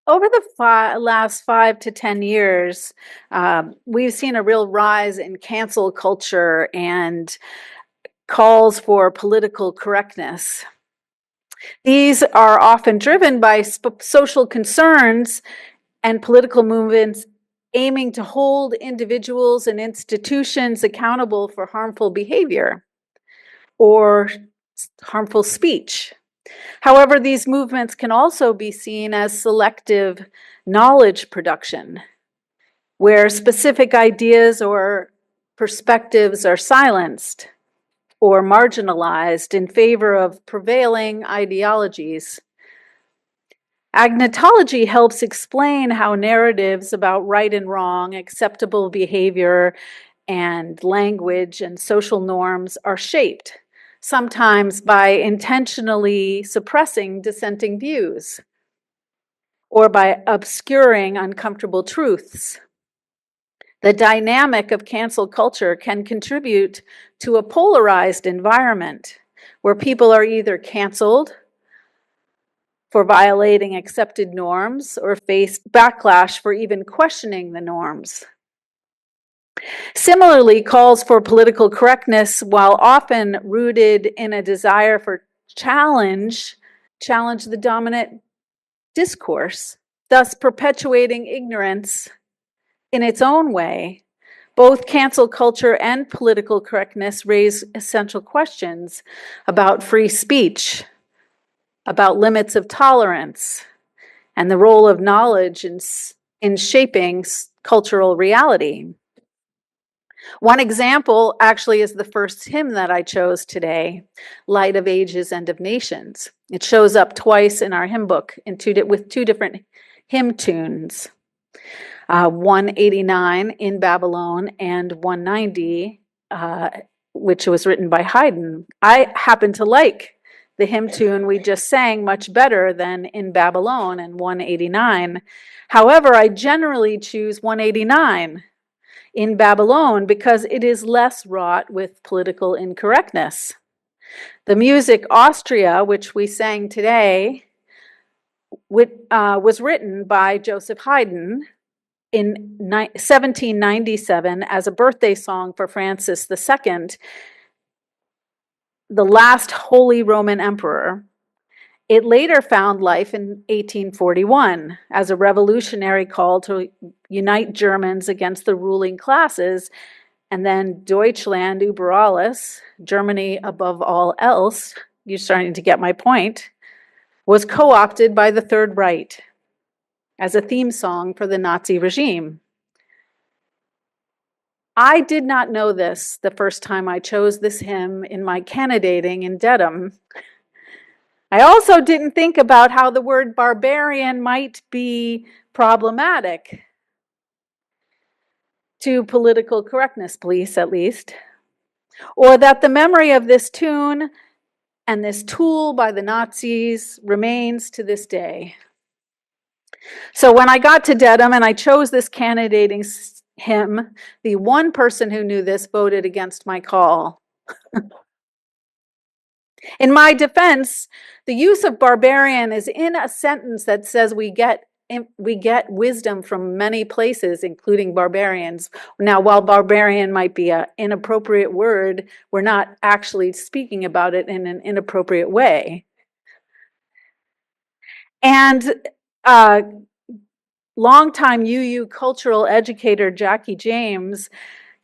Over the last 5 to 10 years, we've seen a real rise in cancel culture and calls for political correctness. These are often driven by social concerns and political movements aiming to hold individuals and institutions accountable for harmful behavior or harmful speech. However, these movements can also be seen as selective knowledge production, where specific ideas or perspectives are silenced or marginalized in favor of prevailing ideologies. Agnotology helps explain how narratives about right and wrong, acceptable behavior, and language and social norms are shaped, sometimes by intentionally suppressing dissenting views or by obscuring uncomfortable truths. The dynamic of cancel culture can contribute to a polarized environment where people are either canceled for violating accepted norms or face backlash for even questioning the norms. Similarly, calls for political correctness, while often rooted in a desire for challenge the dominant discourse, thus perpetuating ignorance in its own way. Both cancel culture and political correctness raise essential questions about free speech, about limits of tolerance, and the role of knowledge in shaping cultural reality. One example actually is the first hymn that I chose today, Light of Ages, End of Nations. It shows up twice in our hymn book with two different hymn tunes. 189 in Babylon and 190, which was written by Haydn. I happen to like the hymn tune we just sang much better than in Babylon and 189. However, I generally choose 189 in Babylon because it is less wrought with political incorrectness. The music Austria, which we sang today, was written by Joseph Haydn in 1797 as a birthday song for Francis II, the last Holy Roman Emperor. It later found life in 1841 as a revolutionary call to unite Germans against the ruling classes, and then Deutschland über alles, Germany above all else, you're starting to get my point, was co-opted by the Third Reich as a theme song for the Nazi regime. I did not know this the first time I chose this hymn in my candidating in Dedham. I also didn't think about how the word barbarian might be problematic to political correctness police, at least, or that the memory of this tune and this tool by the Nazis remains to this day. So when I got to Dedham and I chose this candidating hymn, the one person who knew this voted against my call. In my defense, the use of barbarian is in a sentence that says we get wisdom from many places, including barbarians. Now, while barbarian might be an inappropriate word, we're not actually speaking about it in an inappropriate way. And longtime UU cultural educator Jackie James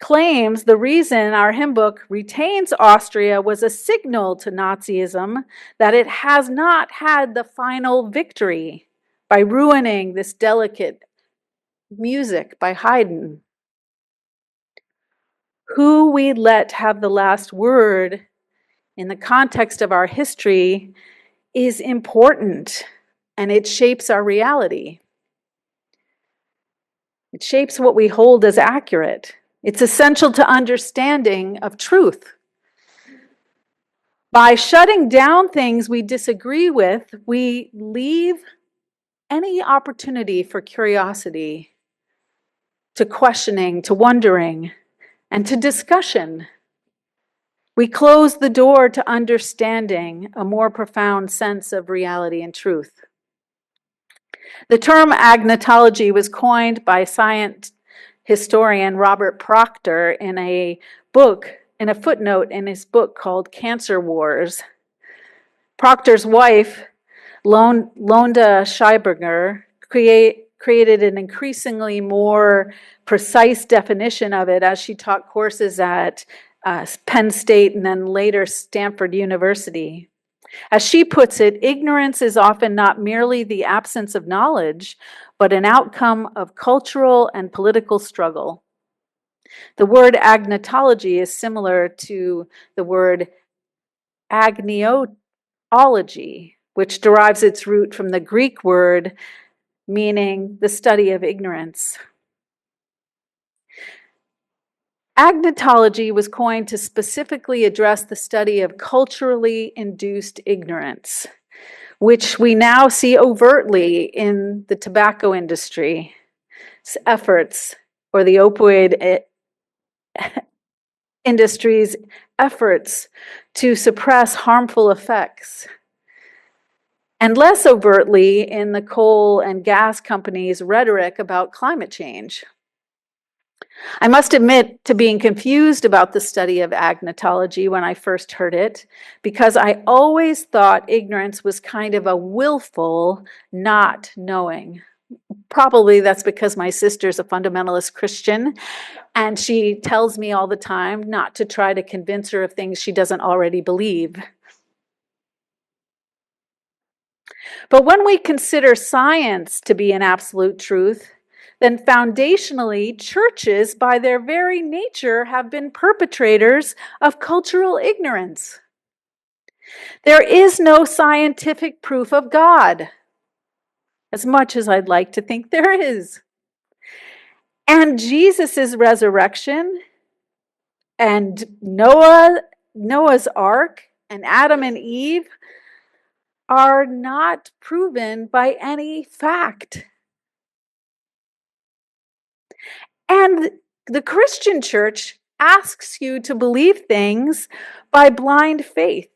claims the reason our hymn book retains Austria was a signal to Nazism that it has not had the final victory by ruining this delicate music by Haydn. Who we let have the last word in the context of our history is important, and it shapes our reality. It shapes what we hold as accurate. It's essential to understanding of truth. By shutting down things we disagree with, we leave any opportunity for curiosity, to questioning, to wondering, and to discussion. We close the door to understanding a more profound sense of reality and truth. The term agnotology was coined by science historian Robert Proctor in a footnote in his book called Cancer Wars. Proctor's wife, Londa Scheiberger, created an increasingly more precise definition of it as she taught courses at Penn State and then later Stanford University. As she puts it, ignorance is often not merely the absence of knowledge, but an outcome of cultural and political struggle. The word agnotology is similar to the word agniotology, which derives its root from the Greek word meaning the study of ignorance. Agnotology was coined to specifically address the study of culturally induced ignorance, which we now see overtly in the tobacco industry's efforts, or the opioid industry's efforts to suppress harmful effects, and less overtly in the coal and gas companies' rhetoric about climate change. I must admit to being confused about the study of agnotology when I first heard it, because I always thought ignorance was kind of a willful not knowing. Probably that's because my sister's a fundamentalist Christian, and she tells me all the time not to try to convince her of things she doesn't already believe. But when we consider science to be an absolute truth, then foundationally, churches, by their very nature, have been perpetrators of cultural ignorance. There is no scientific proof of God, as much as I'd like to think there is. And Jesus' resurrection and Noah's Ark and Adam and Eve are not proven by any fact. And the Christian church asks you to believe things by blind faith,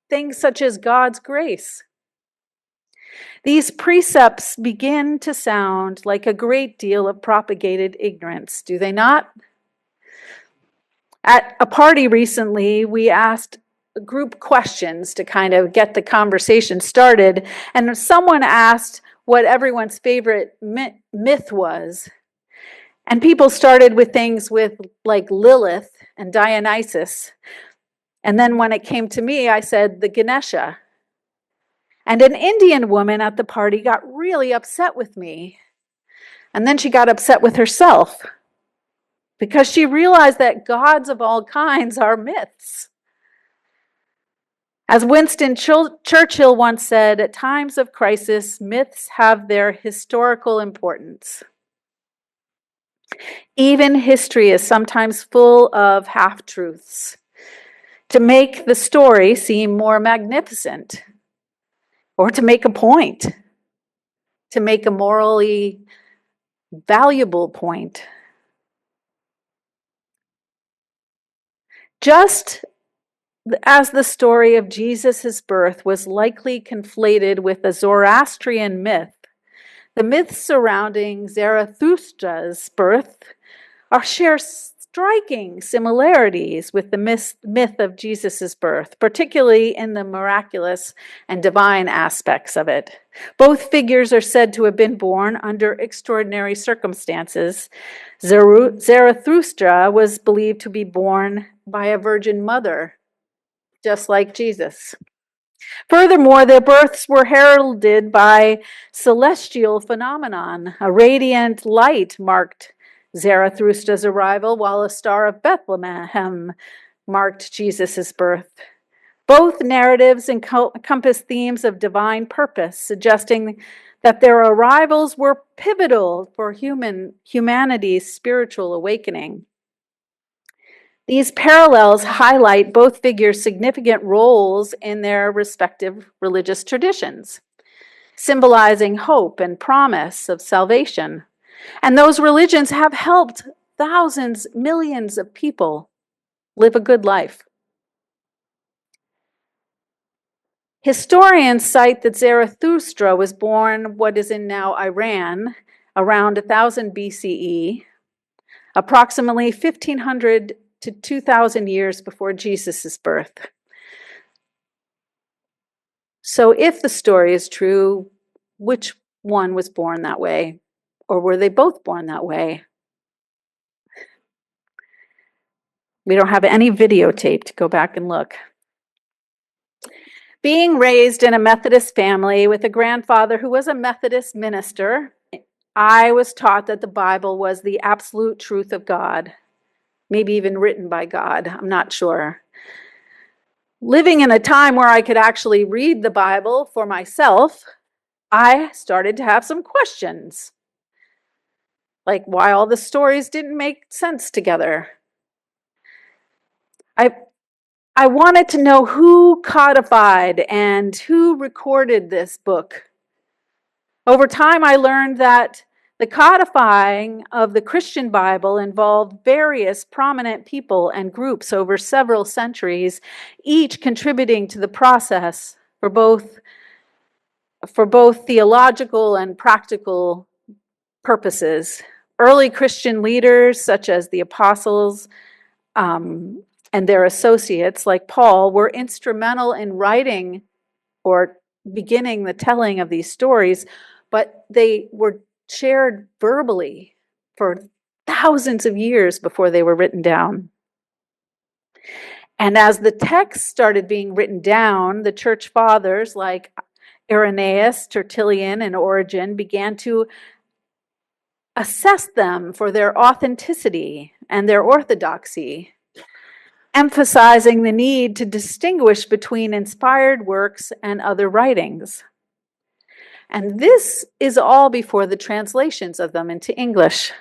things such as God's grace. These precepts begin to sound like a great deal of propagated ignorance, do they not? At a party recently, we asked group questions to kind of get the conversation started, and someone asked what everyone's favorite myth was. And people started with things with like Lilith and Dionysus. And then when it came to me, I said the Ganesha. And an Indian woman at the party got really upset with me. And then she got upset with herself because she realized that gods of all kinds are myths. As Winston Churchill once said, at times of crisis, myths have their historical importance. Even history is sometimes full of half-truths to make the story seem more magnificent, or to make a point, to make a morally valuable point. Just as the story of Jesus' birth was likely conflated with a Zoroastrian myth, the myths surrounding Zarathustra's birth share striking similarities with the myth of Jesus' birth, particularly in the miraculous and divine aspects of it. Both figures are said to have been born under extraordinary circumstances. Zarathustra was believed to be born by a virgin mother, just like Jesus. Furthermore, their births were heralded by celestial phenomenon. A radiant light marked Zarathustra's arrival, while a star of Bethlehem marked Jesus' birth. Both narratives encompass themes of divine purpose, suggesting that their arrivals were pivotal for humanity's spiritual awakening. These parallels highlight both figures' significant roles in their respective religious traditions, symbolizing hope and promise of salvation. And those religions have helped thousands, millions of people live a good life. Historians cite that Zarathustra was born what is in now Iran around 1000 BCE, approximately 1500 to 2000 years before Jesus' birth. So if the story is true, which one was born that way? Or were they both born that way? We don't have any videotape to go back and look. Being raised in a Methodist family with a grandfather who was a Methodist minister, I was taught that the Bible was the absolute truth of God, maybe even written by God, I'm not sure. Living in a time where I could actually read the Bible for myself, I started to have some questions, like why all the stories didn't make sense together. I wanted to know who codified and who recorded this book. Over time, I learned that the codifying of the Christian Bible involved various prominent people and groups over several centuries, each contributing to the process for both theological and practical purposes. Early Christian leaders, such as the apostles and their associates, like Paul, were instrumental in writing or beginning the telling of these stories, but they were shared verbally for thousands of years before they were written down. And as the texts started being written down, the church fathers like Irenaeus, Tertullian, and Origen began to assess them for their authenticity and their orthodoxy, emphasizing the need to distinguish between inspired works and other writings. And this is all before the translations of them into English.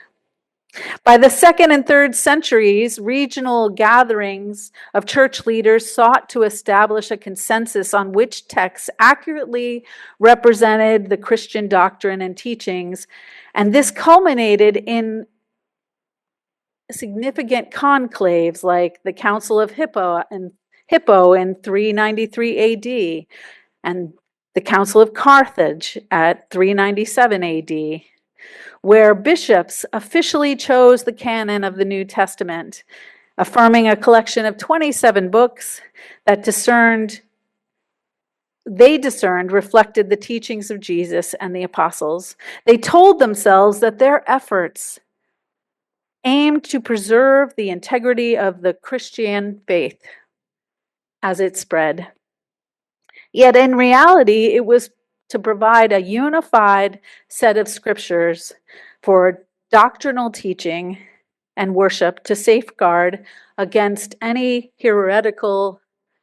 By the 2nd and 3rd centuries, regional gatherings of church leaders sought to establish a consensus on which texts accurately represented the Christian doctrine and teachings, and this culminated in significant conclaves like the Council of Hippo in 393 AD and the Council of Carthage at 397 AD, where bishops officially chose the canon of the New Testament, affirming a collection of 27 books that they discerned reflected the teachings of Jesus and the apostles. They told themselves that their efforts aimed to preserve the integrity of the Christian faith as it spread. Yet in reality, it was to provide a unified set of scriptures for doctrinal teaching and worship to safeguard against any heretical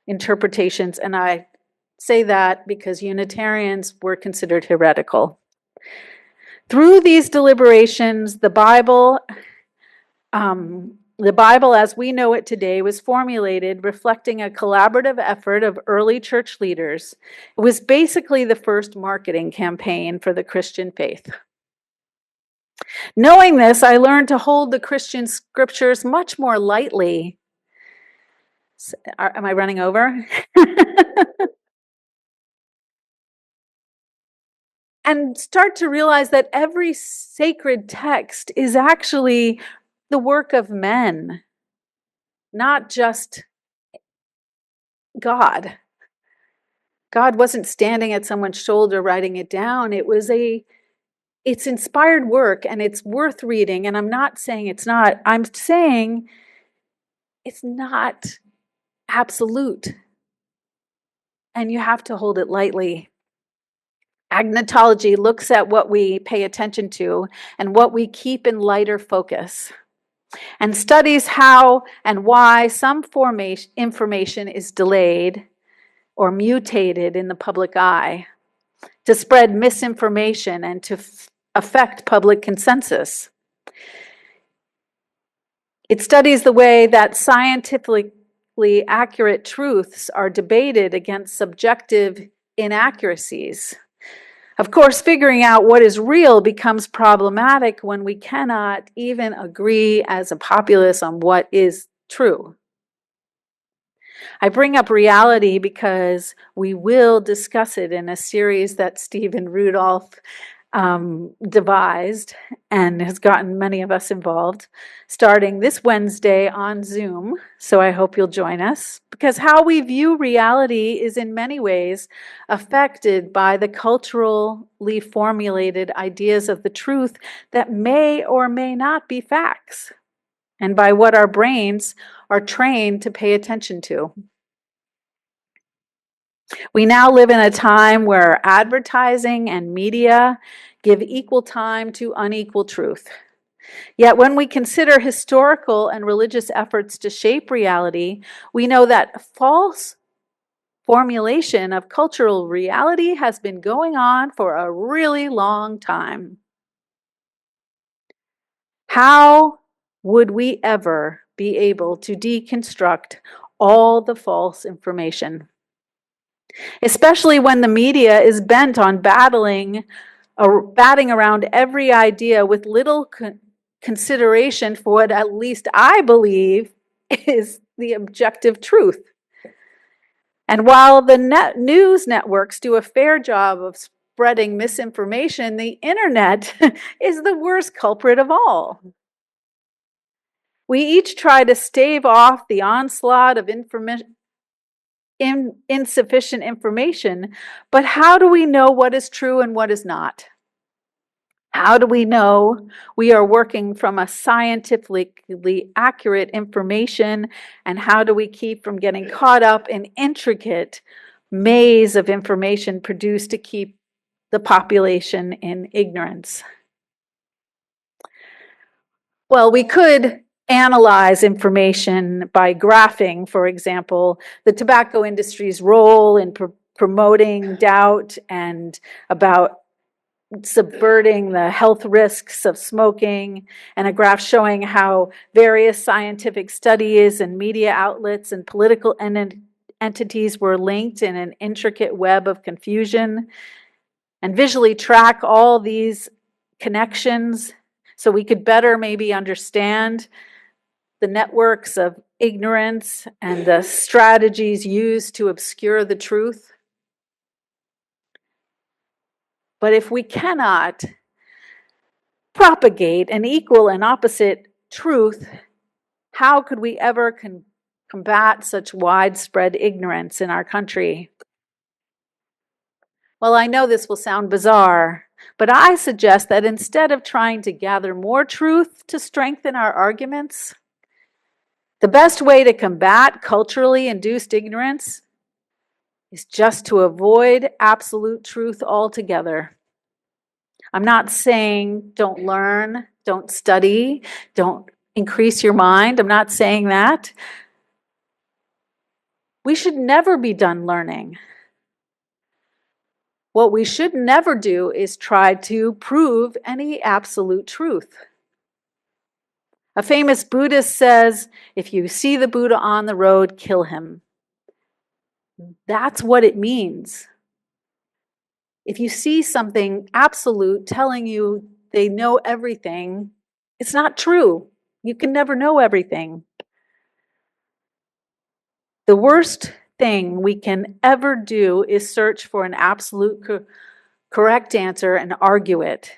interpretations. And I say that because Unitarians were considered heretical. Through these deliberations, the Bible as we know it today was formulated reflecting a collaborative effort of early church leaders. It was basically the first marketing campaign for the Christian faith. Knowing this, I learned to hold the Christian scriptures much more lightly. Am I running over? And start to realize that every sacred text is actually the work of men, not just God. God wasn't standing at someone's shoulder writing it down. It's inspired work and it's worth reading. And I'm not saying it's not. I'm saying it's not absolute. And you have to hold it lightly. Agnotology looks at what we pay attention to and what we keep in lighter focus, and studies how and why some information is delayed or mutated in the public eye to spread misinformation and to affect public consensus. It studies the way that scientifically accurate truths are debated against subjective inaccuracies. Of course, figuring out what is real becomes problematic when we cannot even agree as a populace on what is true. I bring up reality because we will discuss it in a series that Stephen Rudolph devised and has gotten many of us involved, starting this Wednesday on Zoom. So I hope you'll join us, because how we view reality is in many ways affected by the culturally formulated ideas of the truth that may or may not be facts, and by what our brains are trained to pay attention to. We now live in a time where advertising and media give equal time to unequal truth. Yet when we consider historical and religious efforts to shape reality, we know that false formulation of cultural reality has been going on for a really long time. How would we ever be able to deconstruct all the false information? Especially when the media is bent on batting around every idea with little consideration for what at least I believe is the objective truth. And while the news networks do a fair job of spreading misinformation, the internet is the worst culprit of all. We each try to stave off the onslaught of insufficient information, but how do we know what is true and what is not? How do we know we are working from a scientifically accurate information, and how do we keep from getting caught up in intricate maze of information produced to keep the population in ignorance? Well, we could analyze information by graphing, for example, the tobacco industry's role in promoting doubt and about subverting the health risks of smoking, and a graph showing how various scientific studies and media outlets and political entities were linked in an intricate web of confusion, and visually track all these connections so we could better maybe understand the networks of ignorance and the strategies used to obscure the truth. But if we cannot propagate an equal and opposite truth, how could we ever combat such widespread ignorance in our country? Well, I know this will sound bizarre, but I suggest that instead of trying to gather more truth to strengthen our arguments, the best way to combat culturally induced ignorance is just to avoid absolute truth altogether. I'm not saying don't learn, don't study, don't increase your mind. I'm not saying that. We should never be done learning. What we should never do is try to prove any absolute truth. A famous Buddhist says, if you see the Buddha on the road, kill him. That's what it means. If you see something absolute telling you they know everything, it's not true. You can never know everything. The worst thing we can ever do is search for an absolute correct answer and argue it,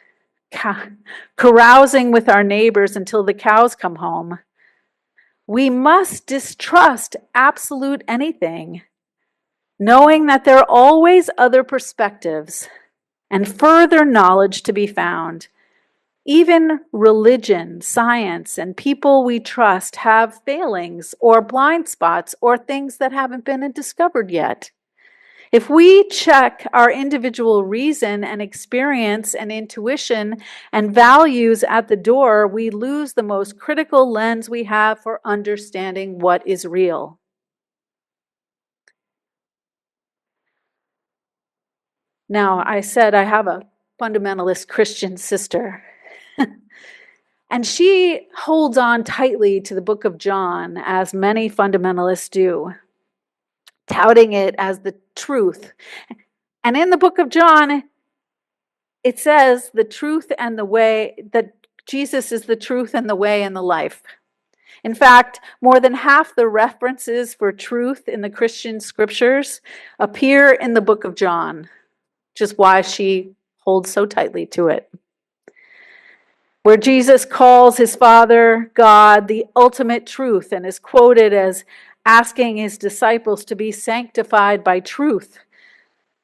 carousing with our neighbors until the cows come home. We must distrust absolute anything, knowing that there are always other perspectives and further knowledge to be found. Even religion, science, and people we trust have failings or blind spots or things that haven't been discovered yet. If we check our individual reason and experience and intuition and values at the door, we lose the most critical lens we have for understanding what is real. Now, I said I have a fundamentalist Christian sister. And she holds on tightly to the book of John, as many fundamentalists do, touting it as the truth. And in the book of John, it says the truth and the way, that Jesus is the truth and the way and the life. In fact, more than half the references for truth in the Christian scriptures appear in the book of John, which is why she holds so tightly to it. Where Jesus calls his Father, God, the ultimate truth, and is quoted as asking his disciples to be sanctified by truth,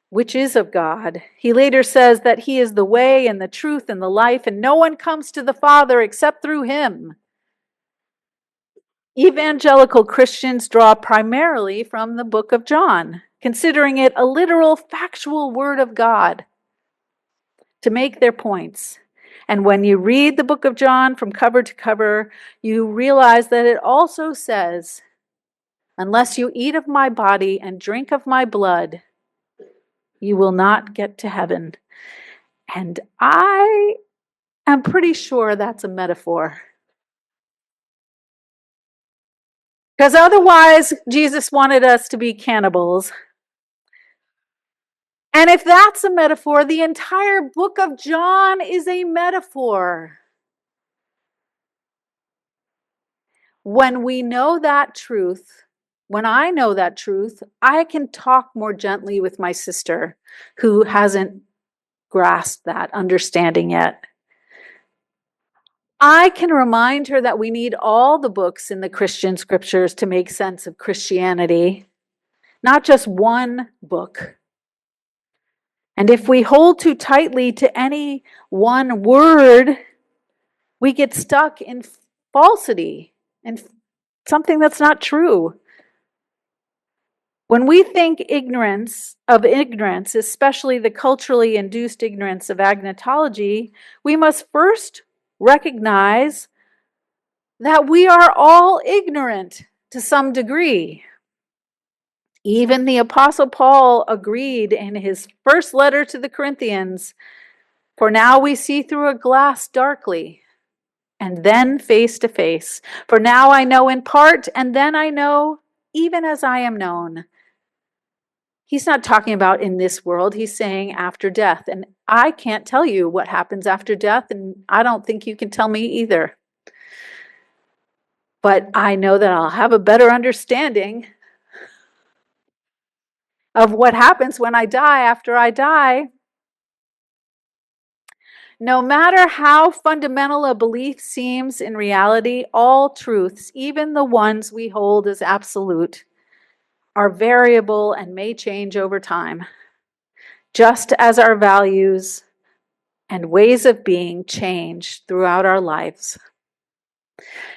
which is of God. He later says that he is the way and the truth and the life, and no one comes to the Father except through him. Evangelical Christians draw primarily from the book of John, considering it a literal, factual word of God to make their points. And when you read the book of John from cover to cover, you realize that it also says, unless you eat of my body and drink of my blood, you will not get to heaven. And I am pretty sure that's a metaphor. Because otherwise, Jesus wanted us to be cannibals. And if that's a metaphor, the entire book of John is a metaphor. When we know that truth, when I know that truth, I can talk more gently with my sister who hasn't grasped that understanding yet. I can remind her that we need all the books in the Christian scriptures to make sense of Christianity, not just one book. And if we hold too tightly to any one word, we get stuck in falsity and something that's not true. When we think ignorance, especially the culturally induced ignorance of agnotology, we must first recognize that we are all ignorant to some degree. Even the Apostle Paul agreed in his first letter to the Corinthians, "For now we see through a glass darkly, and then face to face. For now I know in part, and then I know even as I am known." He's not talking about in this world. He's saying after death. And I can't tell you what happens after death, and I don't think you can tell me either. But I know that I'll have a better understanding of what happens when I die after I die. No matter how fundamental a belief seems in reality, all truths, even the ones we hold as absolute, are variable and may change over time, just as our values and ways of being change throughout our lives.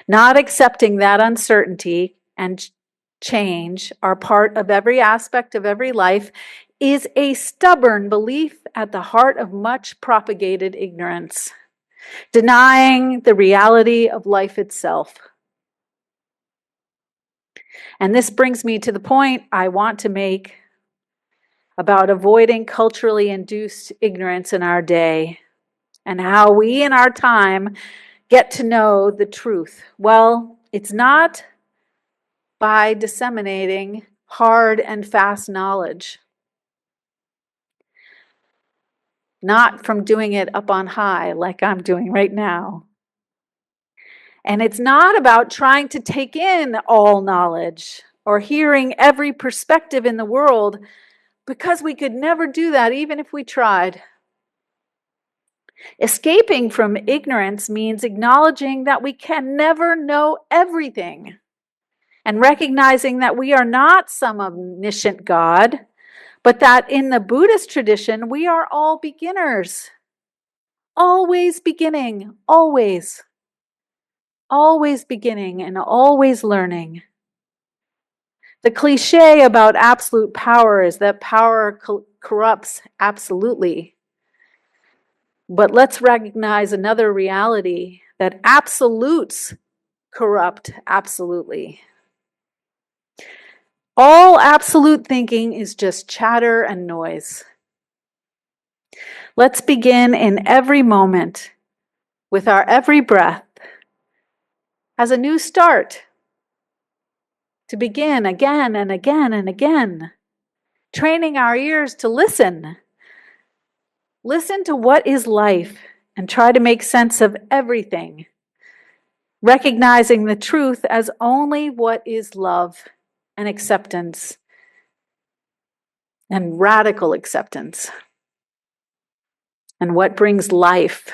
Not accepting that uncertainty and change are part of every aspect of every life is a stubborn belief at the heart of much propagated ignorance, denying the reality of life itself. And this brings me to the point I want to make about avoiding culturally induced ignorance in our day and how we in our time get to know the truth. Well, it's not by disseminating hard and fast knowledge, not from doing it up on high like I'm doing right now. And it's not about trying to take in all knowledge or hearing every perspective in the world, because we could never do that even if we tried. Escaping from ignorance means acknowledging that we can never know everything and recognizing that we are not some omniscient God, but that in the Buddhist tradition, we are all beginners. Always beginning, always. Always beginning and always learning. The cliche about absolute power is that power corrupts absolutely. But let's recognize another reality, that absolutes corrupt absolutely. All absolute thinking is just chatter and noise. Let's begin in every moment, with our every breath, as a new start, to begin again and again and again, training our ears to listen. Listen to what is life and try to make sense of everything. recognizing the truth as only what is love and acceptance and radical acceptance and what brings life